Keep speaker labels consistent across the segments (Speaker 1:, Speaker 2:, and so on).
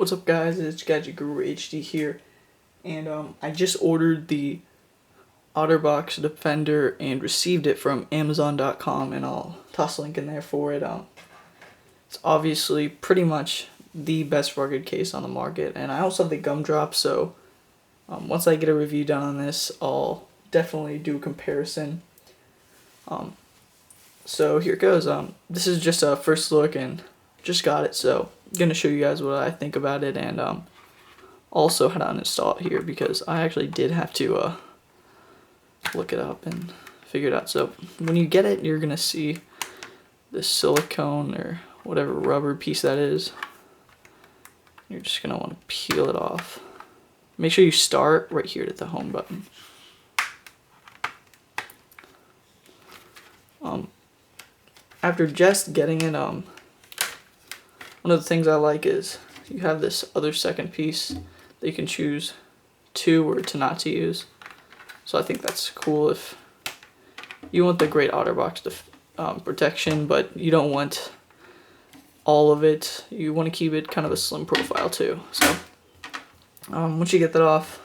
Speaker 1: What's up, guys? It's Gadget Guru HD here, and I just ordered the Otterbox Defender and received it from Amazon.com, and I'll toss a link in there for it. It's obviously pretty much the best rugged case on the market, and I also have the gumdrop, so once I get a review done on this, I'll definitely do a comparison. So here it goes. This is just a first look, and just got it, so I'm gonna show you guys what I think about it, and also how to uninstall it here, because I actually did have to look it up and figure it out. So when you get it, you're gonna see this silicone or whatever rubber piece that is. You're just gonna want to peel it off. Make sure you start right here at the home button. After just getting it, one of the things I like is you have this other second piece that you can choose to or to not to use. So I think that's cool if you want the great Otterbox protection, but you don't want all of it. You want to keep it kind of a slim profile too. So once you get that off,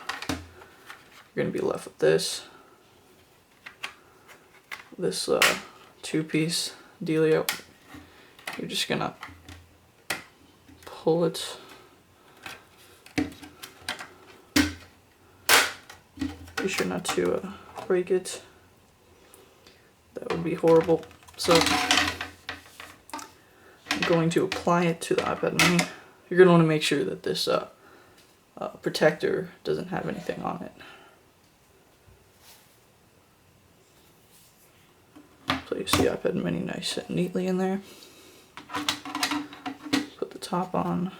Speaker 1: you're going to be left with this two-piece dealio. You're just going to pull it. Be sure not to break it. That would be horrible. So I'm going to apply it to the iPad mini. You're going to want to make sure that this protector doesn't have anything on it. Place the iPad mini nice and neatly in there. Put the top on.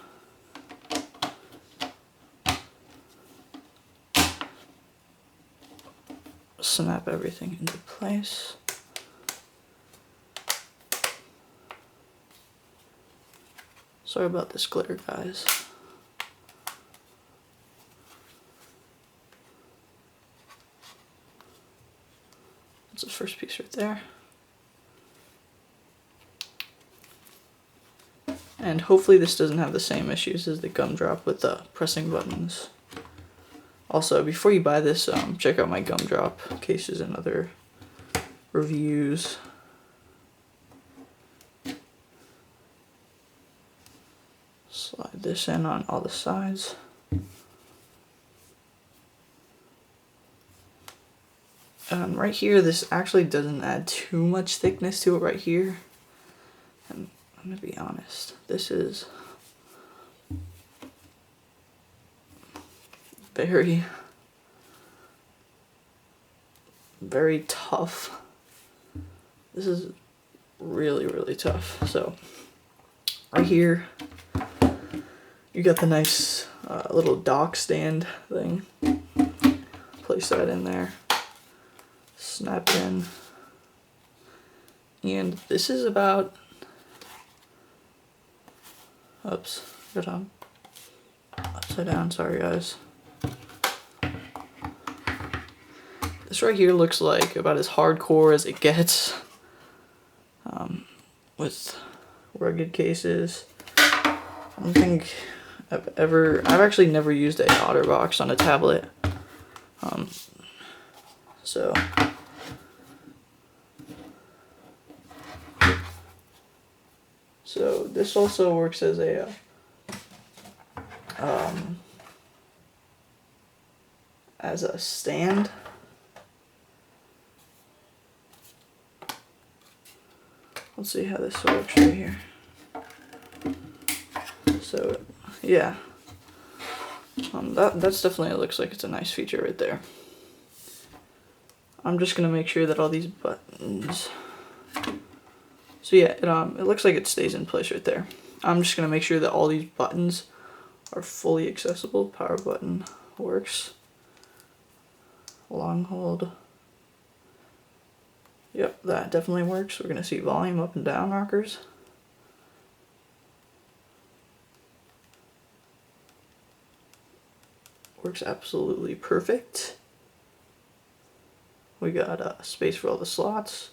Speaker 1: Snap everything into place. Sorry about this glitter, guys. That's the first piece right there. And hopefully this doesn't have the same issues as the gumdrop with the pressing buttons. Also, before you buy this, check out my gumdrop cases and other reviews. Slide this in on all the sides. Right here, this actually doesn't add too much thickness to it right here. And I'm gonna be honest, this is very tough. This is really tough. So right here you got the nice little dock stand thing. Place that in there, snap in, and this is about good on upside down, sorry guys. This right here looks like about as hardcore as it gets with rugged cases. I don't think I've actually never used a Otterbox on a tablet. So this also works as a stand. Let's see how this works right here. So yeah, that's definitely, looks like it's a nice feature right there. I'm just gonna make sure that all these buttons. So yeah, it looks like it stays in place right there. I'm just gonna make sure that all these buttons are fully accessible. Power button works. Long hold. Yep, that definitely works. We're gonna see volume up and down rockers. Works absolutely perfect. We got space for all the slots.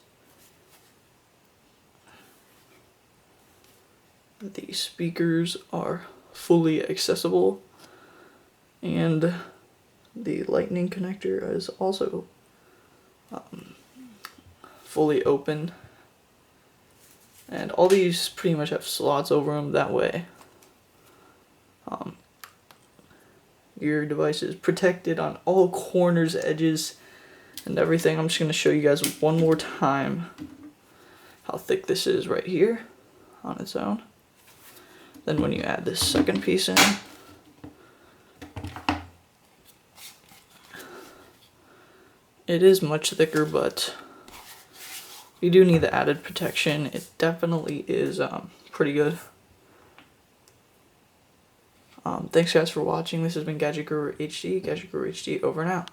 Speaker 1: The speakers are fully accessible, and the lightning connector is also fully open, and all these pretty much have slots over them. That way your device is protected on all corners, edges, and everything. I'm just going to show you guys one more time how thick this is right here on its own. Then when you add this second piece in, it is much thicker, but you do need the added protection. It definitely is pretty good. Thanks guys for watching. This has been Gadget Guru HD. Gadget Guru HD over and out.